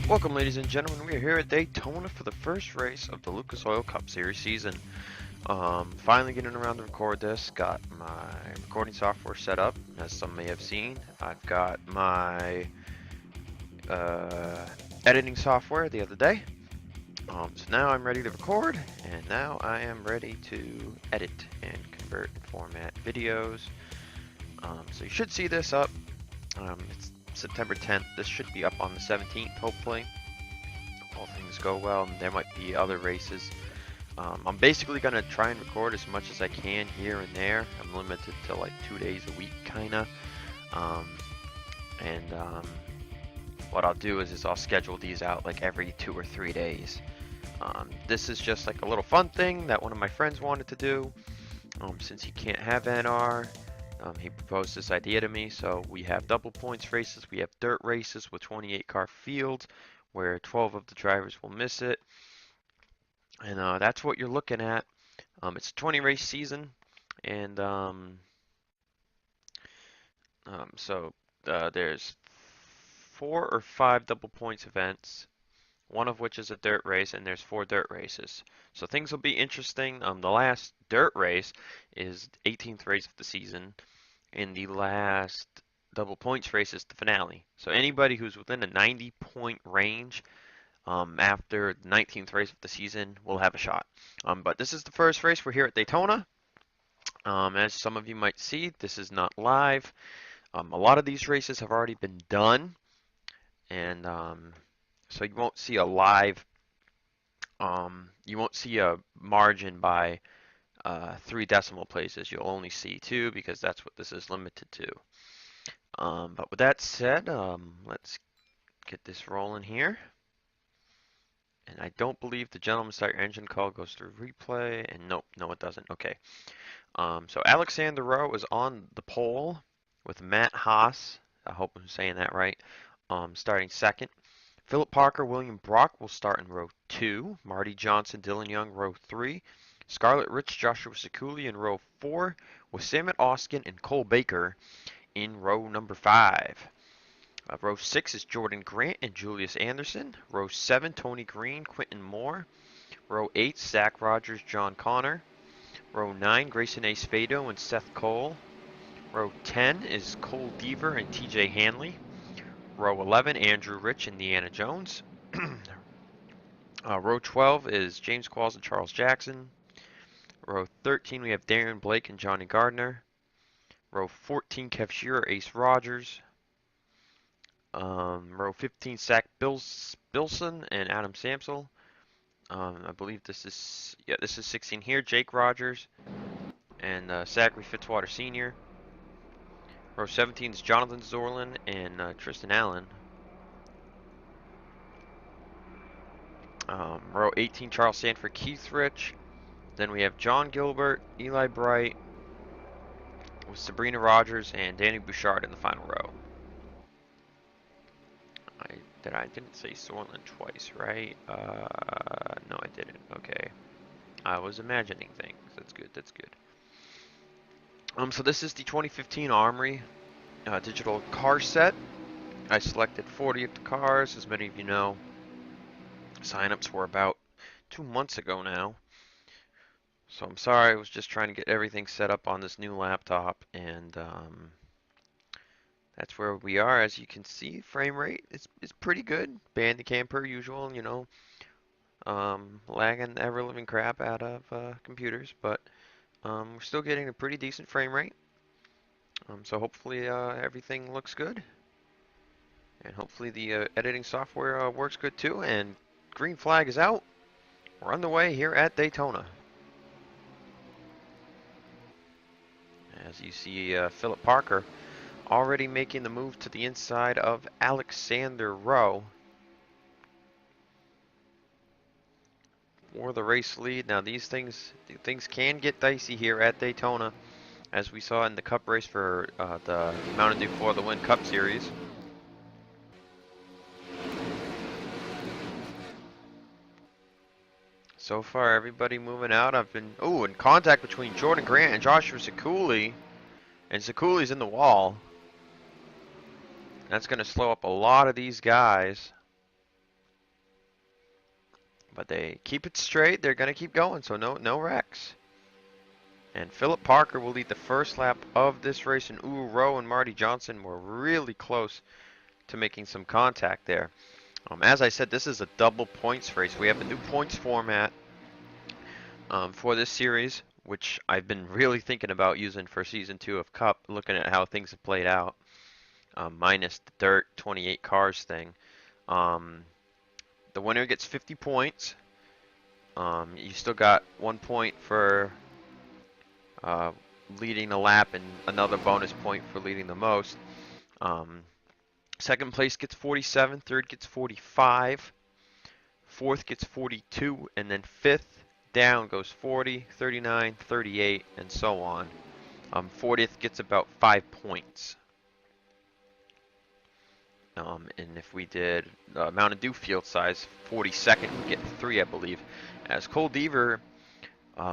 Welcome, ladies and gentlemen. We are here at Daytona for the first race of the Lucas Oil Cup Series season. Finally getting around to record this. Got my recording software set up, as some may have seen. I've got my editing software the other day. So now I'm ready to record, and now I am ready to edit and convert and format videos. So you should see this up. It's September 10th. This should be up on the 17th, hopefully. All things go well, and there might be other races. I'm basically going to try and record as much as I can here and there. I'm limited to like 2 days a week, kind of. What I'll do is I'll schedule these out like every 2 or 3 days. This is just like a little fun thing that one of my friends wanted to do. Since he can't have NR, he proposed this idea to me. So we have double points races, we have dirt races with 28 car fields where 12 of the drivers will miss it. And that's what you're looking at. It's a 20 race season, and there's 4 or 5 double points events, one of which is a dirt race, and there's 4 dirt races. So things will be interesting. The last dirt race is 18th race of the season, and the last double points race is the finale. So anybody who's within a 90-point range after the 19th race of the season will have a shot. But this is the first race. We're here at Daytona. As some of you might see, this is not live. A lot of these races have already been done, and so you won't see a live, you won't see a margin by 3 decimal places. You'll only see 2 because that's what this is limited to. But with that said, let's get this rolling here. And I don't believe the gentleman start your engine call goes through replay. And nope, no it doesn't. Okay. So Alexander Rowe is on the pole with Matt Haas. I hope I'm saying that right. Starting second. Philip Parker, William Brock will start in row 2. Marty Johnson, Dylan Young, row 3. Scarlett Rich, Joshua Sekuli in row 4. With Samet Oskin and Cole Baker in row number 5. Row 6 is Jordan Grant and Julius Anderson. Row 7, Tony Green, Quentin Moore. Row 8, Zach Rogers, John Connor. Row 9, Grayson A. Spado and Seth Cole. Row 10 is Cole Deaver and TJ Hanley. Row 11, Andrew Rich and Deanna Jones. Row 12 is James Qualls and Charles Jackson. Row 13, we have Darren Blake and Johnny Gardner. Row 14, Kev Shearer, Ace Rogers. Row 15, Zach Bilson and Adam Samsel. I believe this is 16 here. Jake Rogers and Zachary Fitzwater Sr. Row 17 is Jonathan Zorlin and Tristan Allen. Row 18, Charles Sanford, Keith Rich. Then we have John Gilbert, Eli Bright, with Sabrina Rogers and Danny Bouchard in the final row. I didn't say Sorlin twice, right? No, I didn't. Okay. I was imagining things. That's good. That's good. So this is the 2015 Armory digital car set. I selected 40 of the cars. As many of you know, signups were about 2 months ago now. So I'm sorry. I was just trying to get everything set up on this new laptop, and that's where we are. As you can see, frame rate is pretty good. Bandicam per usual, you know. Lagging the ever-living crap out of computers, but we're still getting a pretty decent frame rate. So hopefully everything looks good. And hopefully the editing software works good too. And green flag is out. We're on the way here at Daytona. As you see, Philip Parker already making the move to the inside of Alexander Rowe for the race lead. Now these things can get dicey here at Daytona, as we saw in the Cup race for the Mountain Dew for the Win Cup Series. So far, everybody moving out. I've been in contact between Jordan Grant and Joshua Sekuli, and Sekuli's in the wall. That's going to slow up a lot of these guys. But they keep it straight. They're going to keep going, so no wrecks. And Philip Parker will lead the first lap of this race, and Uwe Rowe and Marty Johnson were really close to making some contact there. As I said, this is a double points race. We have a new points format for this series, which I've been really thinking about using for Season 2 of Cup, looking at how things have played out, minus the dirt 28 cars thing. The winner gets 50 points. You still got 1 point for leading a lap and another bonus point for leading the most. Second place gets 47, third gets 45, fourth gets 42, and then fifth down goes 40, 39, 38, and so on. 40th gets about 5 points. And if we did Mountain Dew field size, 42nd would get 3, I believe. As Cole Deaver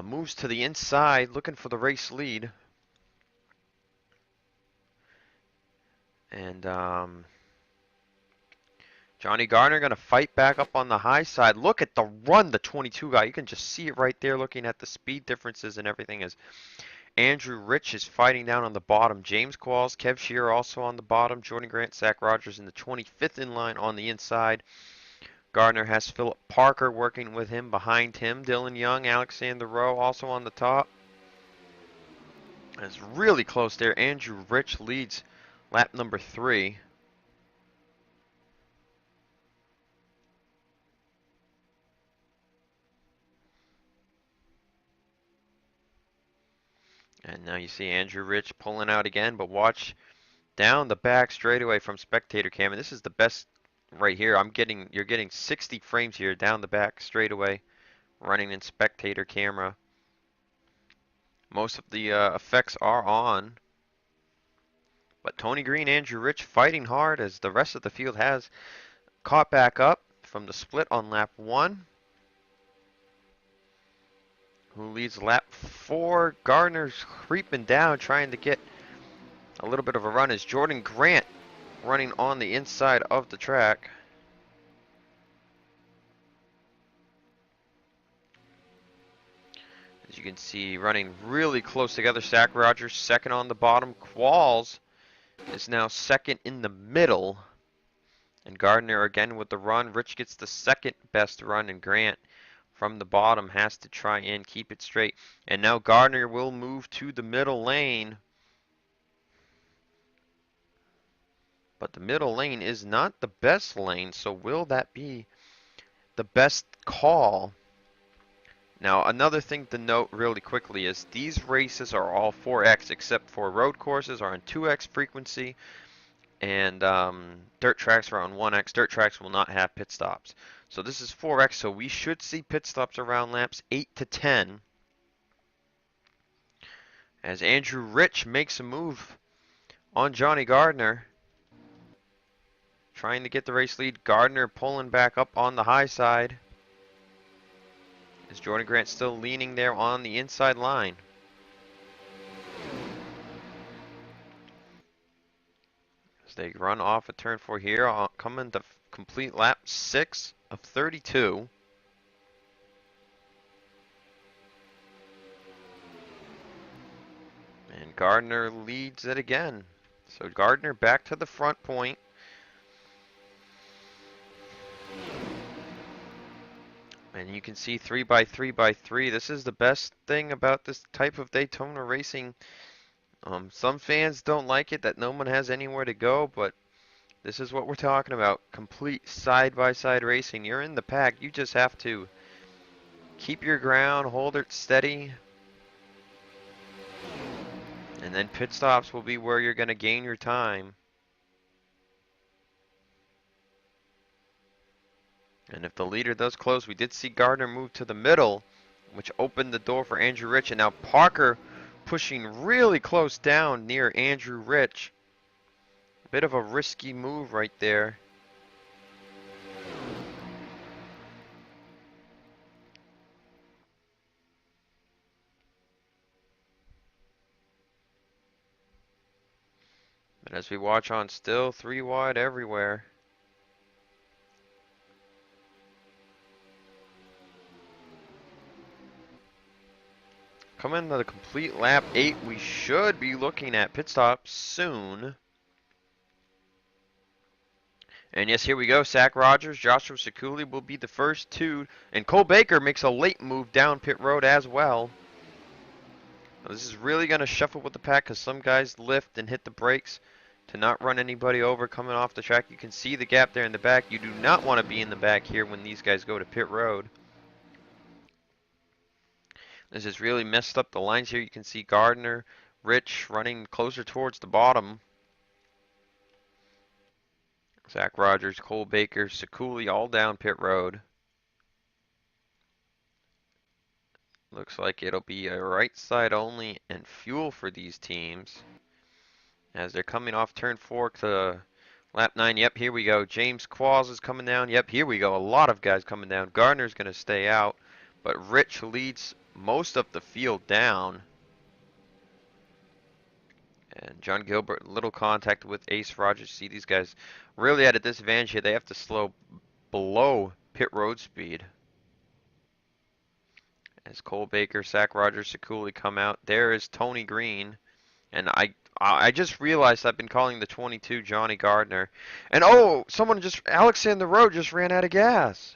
moves to the inside, looking for the race lead. And Johnny Gardner going to fight back up on the high side. Look at the run, the 22 guy. You can just see it right there looking at the speed differences and everything as Andrew Rich is fighting down on the bottom. James Qualls, Kev Shearer also on the bottom. Jordan Grant, Zach Rogers in the 25th in line on the inside. Gardner has Philip Parker working with him behind him. Dylan Young, Alexander Rowe also on the top. It's really close there. Andrew Rich leads lap number 3. And now you see Andrew Rich pulling out again, but watch down the back straightaway from spectator cam. And this is the best right here. You're getting 60 frames here down the back straightaway, running in spectator camera. Most of the effects are on. But Tony Green, Andrew Rich fighting hard as the rest of the field has caught back up from the split on lap 1. Who leads lap 4? Gardner's creeping down, trying to get a little bit of a run as Jordan Grant running on the inside of the track. As you can see, running really close together. Zach Rogers second on the bottom. Qualls is now second in the middle. And Gardner again with the run. Rich gets the second best run, and Grant from the bottom has to try and keep it straight. And now Gardner will move to the middle lane. But the middle lane is not the best lane, so will that be the best call? Now, another thing to note really quickly is these races are all 4X, except for road courses are on 2X frequency, and dirt tracks are on 1X. Dirt tracks will not have pit stops. So this is 4X, so we should see pit stops around laps 8 to 10. As Andrew Rich makes a move on Johnny Gardner, trying to get the race lead. Gardner pulling back up on the high side. Is Jordan Grant still leaning there on the inside line? As they run off a turn 4 here, coming to complete lap 6 of 32. And Gardner leads it again. So Gardner back to the front point. And you can see 3x3x3. This is the best thing about this type of Daytona racing. Some fans don't like it that no one has anywhere to go, but this is what we're talking about. Complete side-by-side racing. You're in the pack. You just have to keep your ground, hold it steady. And then pit stops will be where you're going to gain your time. And if the leader does close, we did see Gardner move to the middle, which opened the door for Andrew Rich. And now Parker pushing really close down near Andrew Rich. Bit of a risky move right there. But as we watch on still, 3 wide everywhere. Coming to the complete lap 8, we should be looking at pit stops soon. And yes, here we go. Zach Rogers, Joshua Sekuli will be the first two. And Cole Baker makes a late move down pit road as well. Now, this is really going to shuffle with the pack because some guys lift and hit the brakes to not run anybody over coming off the track. You can see the gap there in the back. You do not want to be in the back here when these guys go to pit road. This has really messed up the lines here. You can see Gardner, Rich running closer towards the bottom. Zach Rogers, Cole Baker, Sekuli all down pit road. Looks like it'll be a right side only and fuel for these teams. As they're coming off turn 4 to lap 9. Yep, here we go. James Qualls is coming down. Yep, here we go. A lot of guys coming down. Gardner's going to stay out. But Rich leads most of the field down. And John Gilbert, little contact with Ace Rogers. See, these guys really at a disadvantage here. They have to slow below pit road speed. As Cole Baker, Zach Rogers, Sekuli come out. There is Tony Green. And I just realized I've been calling the 22 Johnny Gardner. And oh, Alexander Rowe just ran out of gas.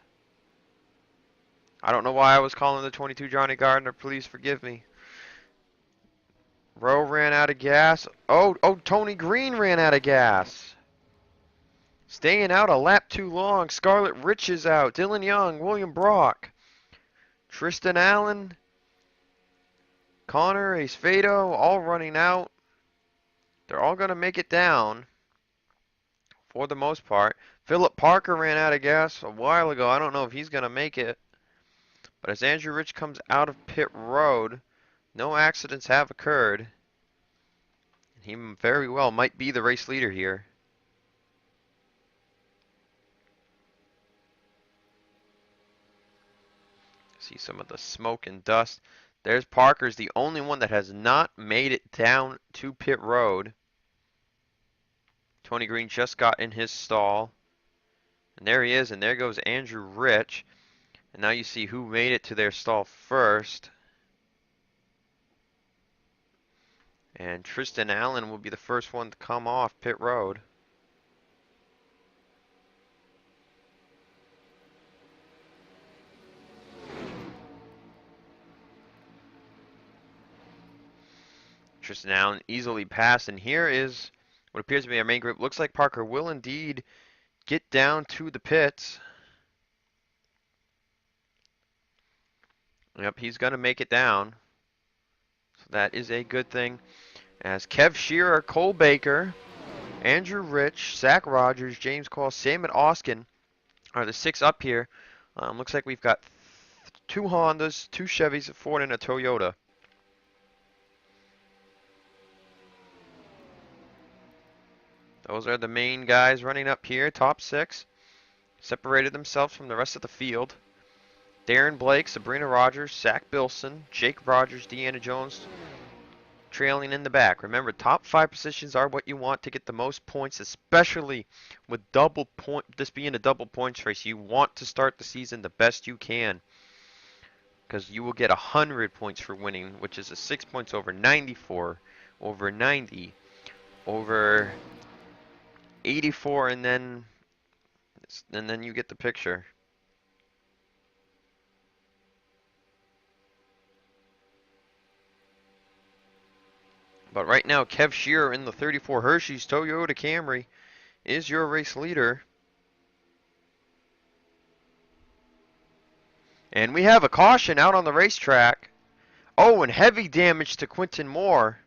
I don't know why I was calling the 22 Johnny Gardner. Please forgive me. Rowe ran out of gas. Oh, Tony Green ran out of gas. Staying out a lap too long. Scarlett Rich is out. Dylan Young, William Brock, Tristan Allen, Connor, Ace Fado, all running out. They're all going to make it down for the most part. Philip Parker ran out of gas a while ago. I don't know if he's going to make it. But as Andrew Rich comes out of pit road, no accidents have occurred. He very well might be the race leader here. See some of the smoke and dust. There's Parker's the only one that has not made it down to pit road. Tony Green just got in his stall. And there he is, and there goes Andrew Rich. And now you see who made it to their stall first. And Tristan Allen will be the first one to come off pit road. Tristan Allen easily passed, and here is what appears to be our main group. Looks like Parker will indeed get down to the pits. Yep, he's going to make it down. So that is a good thing. As Kev Shearer, Cole Baker, Andrew Rich, Zach Rogers, James Call, Sam Oskin are the 6 up here. Looks like we've got 2 Hondas, 2 Chevys, a Ford, and a Toyota. Those are the main guys running up here, top 6. Separated themselves from the rest of the field. Darren Blake, Sabrina Rogers, Zach Bilson, Jake Rogers, Deanna Jones trailing in the back. Remember, top 5 positions are what you want to get the most points, especially with this being a double points race. You want to start the season the best you can, because you will get 100 points for winning, which is a 6 points over 94, over 90, over 84, and then you get the picture. But right now, Kev Shearer in the 34 Hershey's Toyota Camry is your race leader. And we have a caution out on the racetrack. Oh, and heavy damage to Quinton Moore.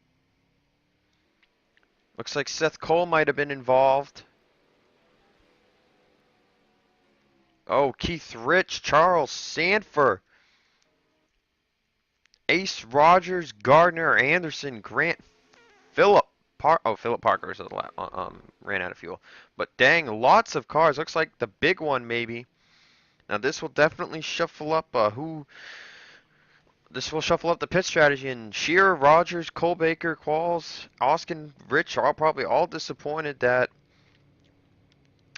Looks like Seth Cole might have been involved. Oh, Keith Rich, Charles Sanford, Ace Rogers, Gardner Anderson, Grant Philip Parker ran out of fuel. But dang, lots of cars. Looks like the big one maybe. Now this will definitely shuffle up This will shuffle up the pit strategy, and Shearer, Rogers, Cole Baker, Qualls, Oskin, Rich are probably all disappointed that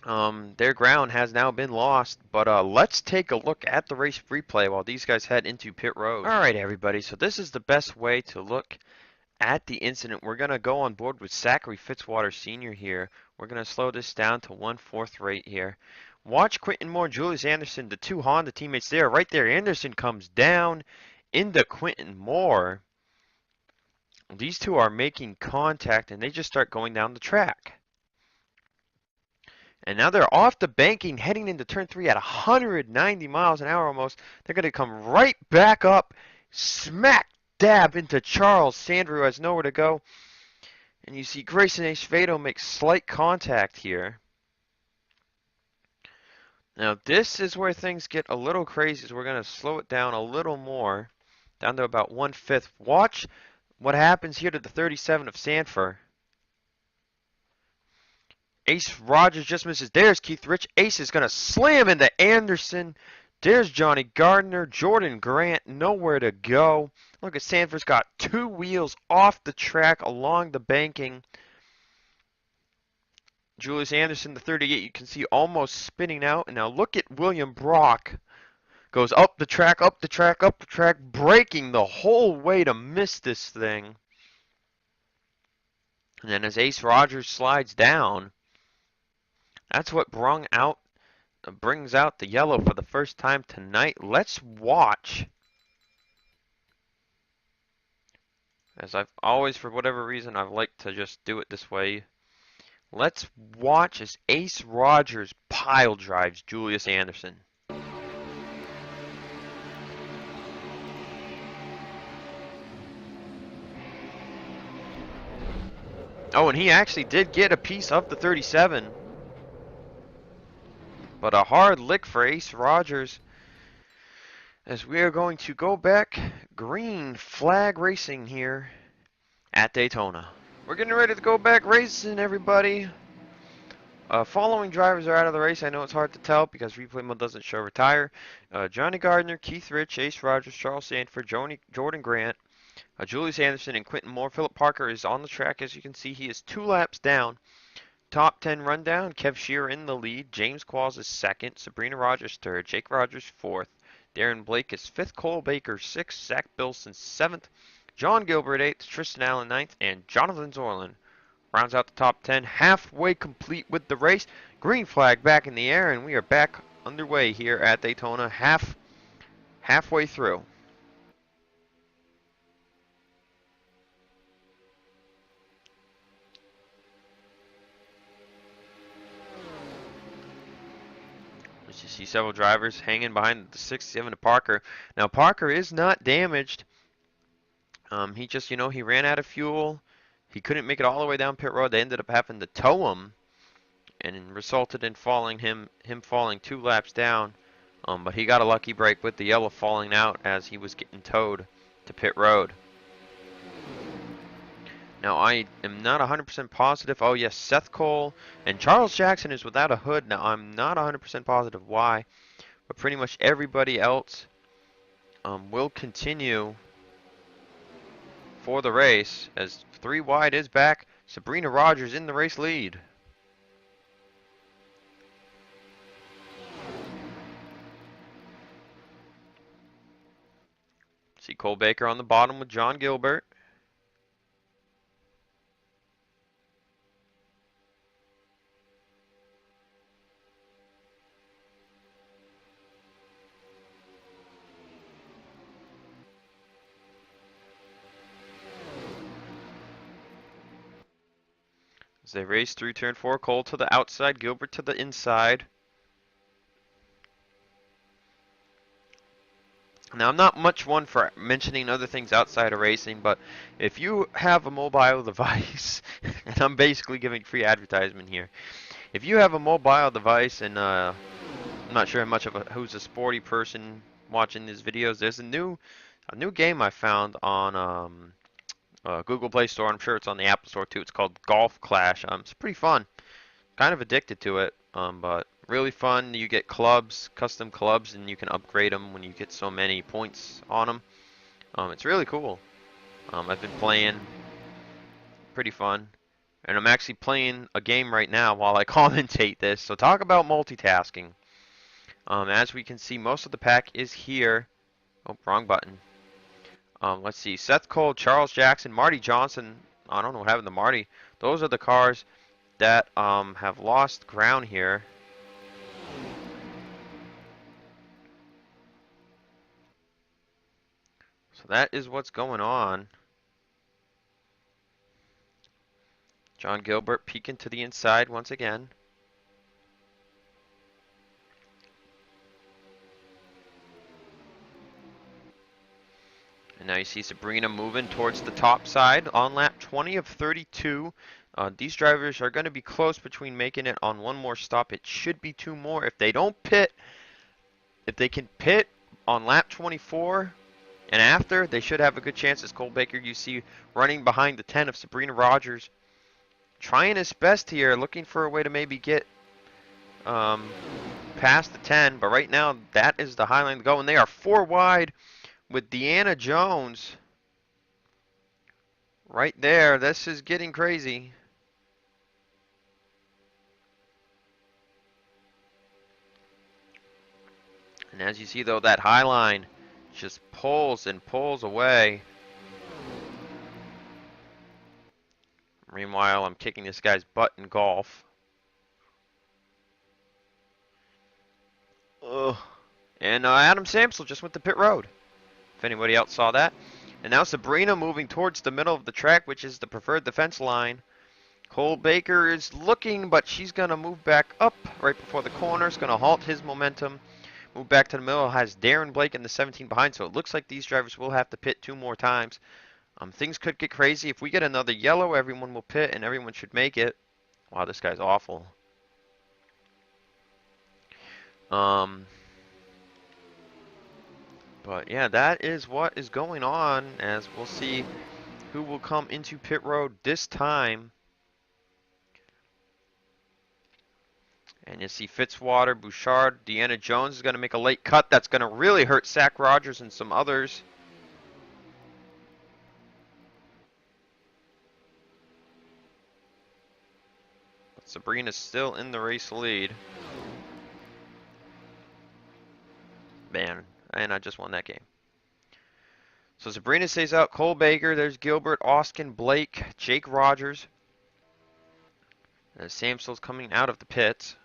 Their ground has now been lost, but let's take a look at the race replay while these guys head into pit road. Alright everybody, so this is the best way to look at the incident. We're going to go on board with Zachary Fitzwater Sr. here. We're going to slow this down to 1/4 rate here. Watch Quentin Moore, Julius Anderson, the two Honda teammates there. Right there, Anderson comes down into Quentin Moore. These two are making contact, and they just start going down the track. And now they're off the banking, heading into turn 3 at 190 miles an hour almost. They're going to come right back up, smack dab into Charles Sandry, who has nowhere to go. And you see Grayson Acevedo make slight contact here. Now this is where things get a little crazy, so we're going to slow it down a little more, down to about 1/5. Watch what happens here to the 37 of Sanford. Ace Rogers just misses. There's Keith Rich. Ace is going to slam into Anderson. There's Johnny Gardner. Jordan Grant, nowhere to go. Look at Sanford's got two wheels off the track along the banking. Julius Anderson, the 38, you can see almost spinning out. And now look at William Brock. Goes up the track, up the track, up the track, braking the whole way to miss this thing. And then as Ace Rogers slides down, that's what brings out the yellow for the first time tonight. Let's watch. As I've always, for whatever reason, I've liked to just do it this way. Let's watch as Ace Rogers pile drives Julius Anderson. Oh, and he actually did get a piece of the 37. But a hard lick for Ace Rogers, as we are going to go back green flag racing here at Daytona. We're getting ready to go back racing, everybody. Following drivers are out of the race. I know it's hard to tell because replay mode doesn't show retire. Johnny Gardner, Keith Rich, Ace Rogers, Charles Sanford, Jordan Grant, Julius Anderson, and Quentin Moore. Philip Parker is on the track. As you can see, he is 2 laps down. Top 10 rundown, Kev Shearer in the lead, James Qualls is 2nd, Sabrina Rogers 3rd, Jake Rogers 4th, Darren Blake is 5th, Cole Baker 6th, Zach Bilson 7th, John Gilbert 8th, Tristan Allen 9th, and Jonathan Zorlin rounds out the top 10, halfway complete with the race. Green flag back in the air, and we are back underway here at Daytona, halfway through. You see several drivers hanging behind the 67 of Parker. Now Parker is not damaged. He just, he ran out of fuel. He couldn't make it all the way down pit road. They ended up having to tow him, and resulted in him falling 2 laps down. But he got a lucky break with the yellow falling out as he was getting towed to pit road. Now, I am not 100% positive. Oh, yes, Seth Cole and Charles Jackson is without a hood. Now, I'm not 100% positive why, but pretty much everybody else will continue for the race, as 3 wide is back. Sabrina Rogers in the race lead. See Cole Baker on the bottom with John Gilbert. As they race through turn 4, Cole to the outside, Gilbert to the inside. Now, I'm not much one for mentioning other things outside of racing, but if you have a mobile device, and I'm basically giving free advertisement here, if you have a mobile device, and I'm not sure who's a sporty person watching these videos, there's a new game I found on Google Play Store. I'm sure it's on the Apple Store too. It's called Golf Clash. It's pretty fun. Kind of addicted to it, but really fun. You get clubs, custom clubs, and you can upgrade them when you get so many points on them. It's really cool. I've been playing. Pretty fun. And I'm actually playing a game right now while I commentate this. So talk about multitasking. As we can see, most of the pack is here. Oh, wrong button. Let's see. Seth Cole, Charles Jackson, Marty Johnson. I don't know what happened to Marty. Those are the cars that have lost ground here. So that is what's going on. John Gilbert peeking to the inside once again. And now you see Sabrina moving towards the top side on lap 20 of 32. These drivers are going to be close between making it on one more stop. It should be two more. If they don't pit, if they can pit on lap 24 and after, they should have a good chance. As Cole Baker, you see, running behind the 10 of Sabrina Rogers. Trying his best here, looking for a way to maybe get past the 10. But right now, that is the high line to go. And they are 4 wide with Deanna Jones right there. This is getting crazy. And as you see, though, that high line just pulls and pulls away. Meanwhile, I'm kicking this guy's butt in golf. Ugh. And Adam Samsel just went to pit road, if anybody else saw that. And now Sabrina moving towards the middle of the track, which is the preferred defense line. Cole Baker is looking, but she's going to move back up right before the corner. It's going to halt his momentum. Move back to the middle. Has Darren Blake in the 17 behind, so it looks like these drivers will have to pit 2 more times. Things could get crazy. If we get another yellow, everyone will pit, and everyone should make it. Wow, this guy's awful. But yeah, that is what is going on, as we'll see who will come into pit road this time. And you see Fitzwater, Bouchard, Deanna Jones is going to make a late cut. That's going to really hurt Zach Rogers and some others. But Sabrina's still in the race lead. Man, and I just won that game. So Sabrina stays out. Cole Baker, there's Gilbert, Austin, Blake, Jake Rogers. As Samsel's coming out of the pits.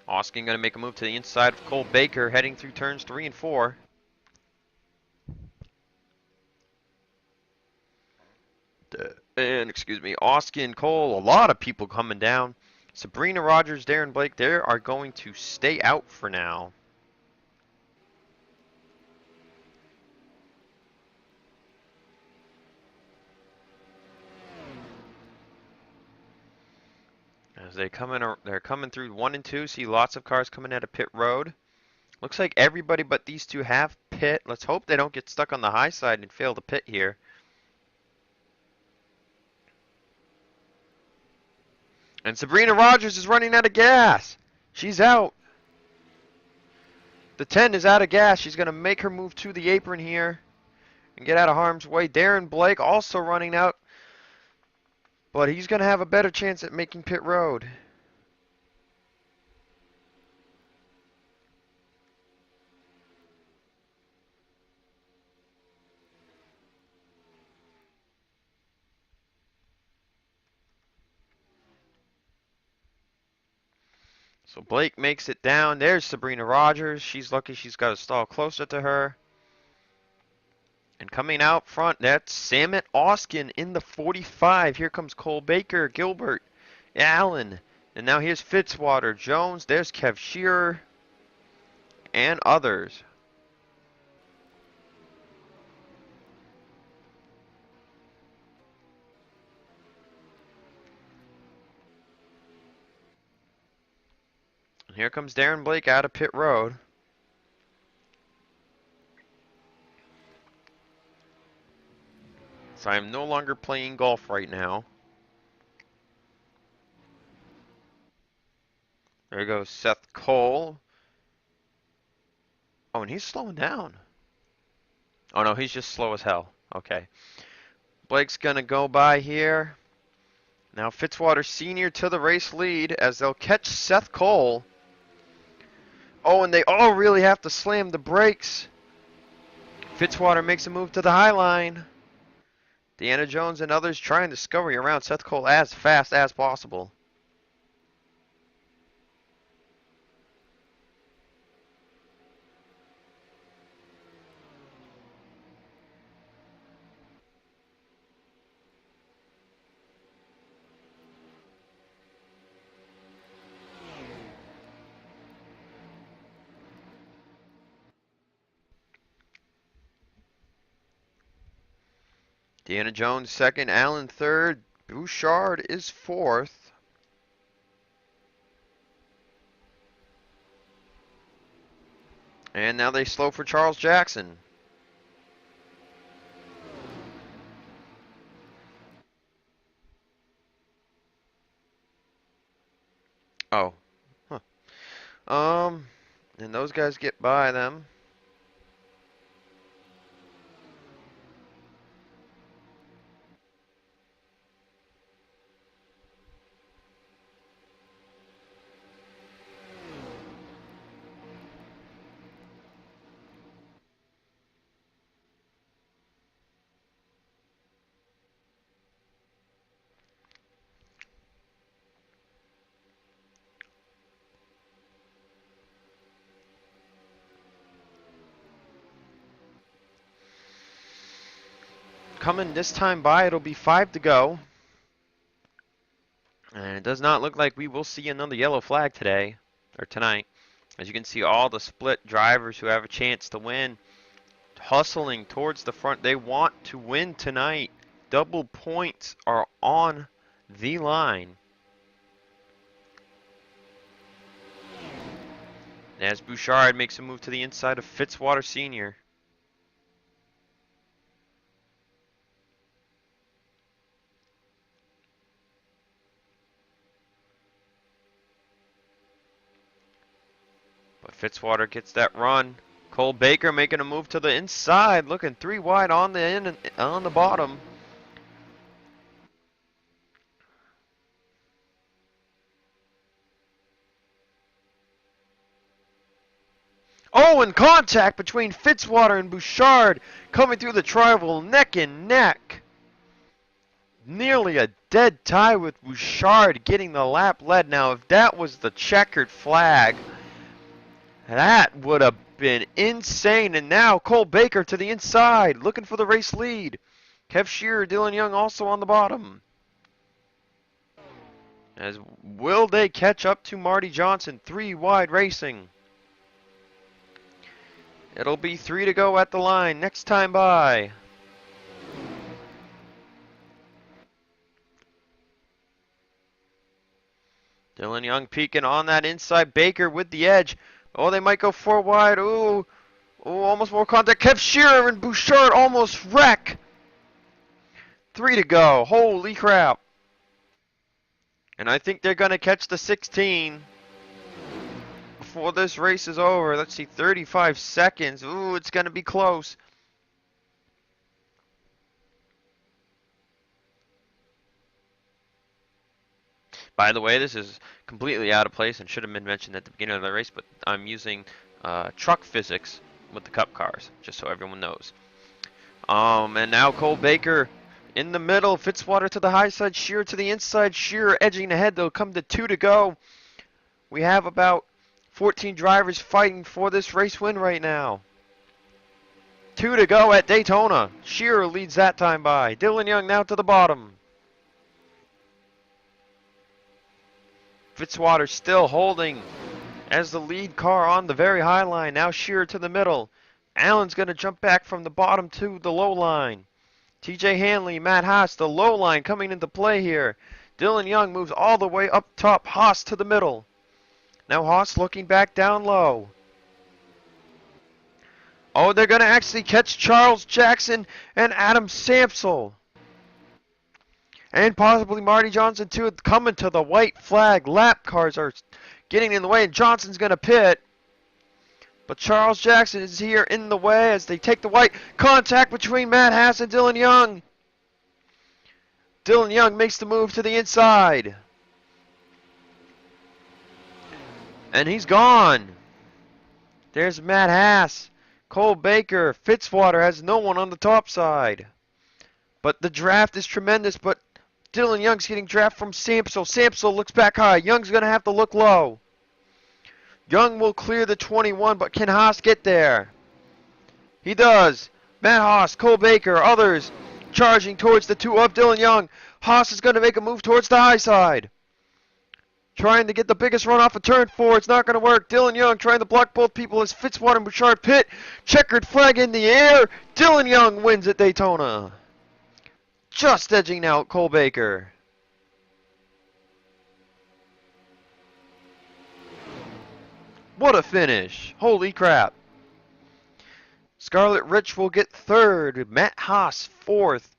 Austin going to make a move to the inside of Cole Baker, heading through turns 3 and 4. And, excuse me, Austin, Cole, a lot of people coming down. Sabrina Rogers, Darren Blake, they are going to stay out for now. As they're coming through 1 and 2. See lots of cars coming out of pit road. Looks like everybody but these two have pit. Let's hope they don't get stuck on the high side and fail to pit here. And Sabrina Rogers is running out of gas. She's out. The 10 is out of gas. She's going to make her move to the apron here and get out of harm's way. Darren Blake also running out, but he's going to have a better chance at making pit road. So Blake makes it down. There's Sabrina Rogers. She's lucky she's got a stall closer to her. And coming out front, that's Samet Oskin in the 45. Here comes Cole Baker, Gilbert, Allen. And now here's Fitzwater, Jones. There's Kev Shearer and others. And here comes Darren Blake out of pit road. So I am no longer playing golf right now. There goes Seth Cole. Oh, and he's slowing down. Oh no, he's just slow as hell. Okay. Blake's gonna go by here. Now Fitzwater Sr. to the race lead as they'll catch Seth Cole. Oh, and they all really have to slam the brakes. Fitzwater makes a move to the high line. Deanna Jones and others trying to scurry around Seth Cole as fast as possible. Deanna Jones second, Allen third, Bouchard is fourth. And now they slow for Charles Jackson. Oh. Huh. And those guys get by them. Coming this time by, it'll be 5 to go. And it does not look like we will see another yellow flag today, or tonight. As you can see, all the split drivers who have a chance to win, hustling towards the front. They want to win tonight. Double points are on the line. As Bouchard makes a move to the inside of Fitzwater Sr. But Fitzwater gets that run. Cole Baker making a move to the inside, looking 3 wide on the end and on the bottom. Oh, and contact between Fitzwater and Bouchard coming through the tri-oval neck and neck. Nearly a dead tie with Bouchard getting the lap lead. Now, if that was the checkered flag, that would have been insane. And now Cole Baker to the inside, looking for the race lead. Kev Shearer, Dylan Young also on the bottom. As will they catch up to Marty Johnson? 3 wide racing. It'll be 3 to go at the line next time by. Dylan Young peeking on that inside. Baker with the edge. Oh, they might go 4 wide. Ooh, almost more contact. Kev Shearer and Bouchard almost wreck. 3 to go. Holy crap. And I think they're going to catch the 16 before this race is over. Let's see, 35 seconds. Ooh, it's going to be close. By the way, this is completely out of place and should have been mentioned at the beginning of the race, but I'm using truck physics with the Cup cars, just so everyone knows. And now Cole Baker in the middle. Fitzwater to the high side, Shearer to the inside. Shearer edging ahead. They'll come to 2 to go. We have about 14 drivers fighting for this race win right now. 2 to go at Daytona. Shearer leads that time by. Dylan Young now to the bottom. Fitzwater still holding as the lead car on the very high line. Now Shearer to the middle. Allen's going to jump back from the bottom to the low line. TJ Hanley, Matt Haas, the low line coming into play here. Dylan Young moves all the way up top. Haas to the middle. Now Haas looking back down low. Oh, they're going to actually catch Charles Jackson and Adam Samsel. And possibly Marty Johnson too, coming to the white flag. Lap cars are getting in the way, and Johnson's going to pit. But Charles Jackson is here in the way as they take the white. Contact between Matt Haas and Dylan Young. Dylan Young makes the move to the inside. And he's gone. There's Matt Haas. Cole Baker. Fitzwater has no one on the top side. But the draft is tremendous, but Dylan Young's getting drafted from Samsel. Samsel looks back high. Young's going to have to look low. Young will clear the 21, but can Haas get there? He does. Matt Haas, Cole Baker, others charging towards the 2 of Dylan Young. Haas is going to make a move towards the high side. Trying to get the biggest run off of turn 4. It's not going to work. Dylan Young trying to block both people as Fitzwater and Bouchard pit. Checkered flag in the air. Dylan Young wins at Daytona. Just edging out Cole Baker. What a finish. Holy crap. Scarlett Rich will get 3rd. Matt Haas 4th.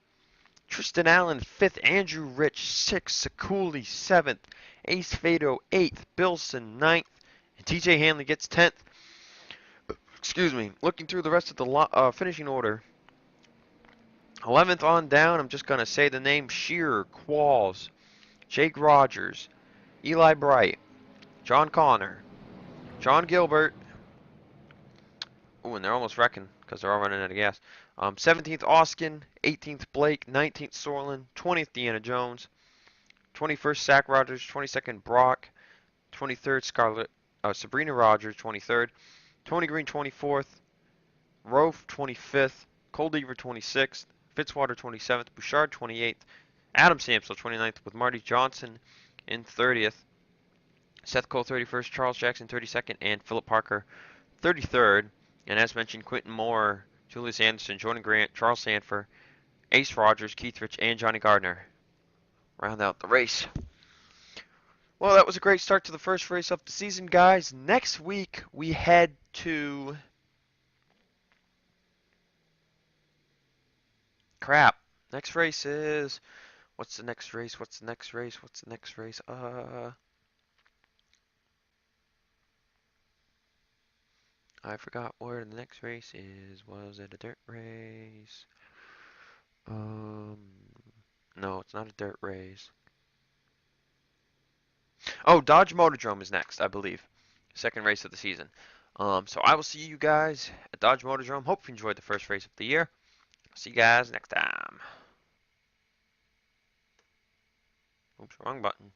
Tristan Allen 5th. Andrew Rich 6th. Sakuli 7th. Ace Fado 8th. Bilson 9th. And TJ Hanley gets 10th. Excuse me. Looking through the rest of the finishing order. 11th on down, I'm just going to say the name Shearer, Qualls, Jake Rogers, Eli Bright, John Connor, John Gilbert. Ooh, and they're almost wrecking because they're all running out of gas. 17th Oskin, 18th Blake, 19th Sorlin, 20th Deanna Jones, 21st Zach Rogers, 22nd Brock, 23rd Sabrina Rogers, 23rd, Tony Green 24th, Rofe 25th, Cole Deaver 26th, Fitzwater 27th, Bouchard 28th, Adam Samsel 29th with Marty Johnson in 30th, Seth Cole 31st, Charles Jackson 32nd, and Philip Parker 33rd. And as mentioned, Quentin Moore, Julius Anderson, Jordan Grant, Charles Sanford, Ace Rogers, Keith Rich, and Johnny Gardner round out the race. Well, that was a great start to the first race of the season, guys. Next week, we head to... Crap. Next race is... What's the next race? What's the next race? What's the next race? I forgot where the next race is. Was it a dirt race? No, it's not a dirt race. Oh, Dodge Motordrome is next, I believe. Second race of the season. So I will see you guys at Dodge Motordrome. Hope you enjoyed the first race of the year. See you guys next time. Oops, wrong button.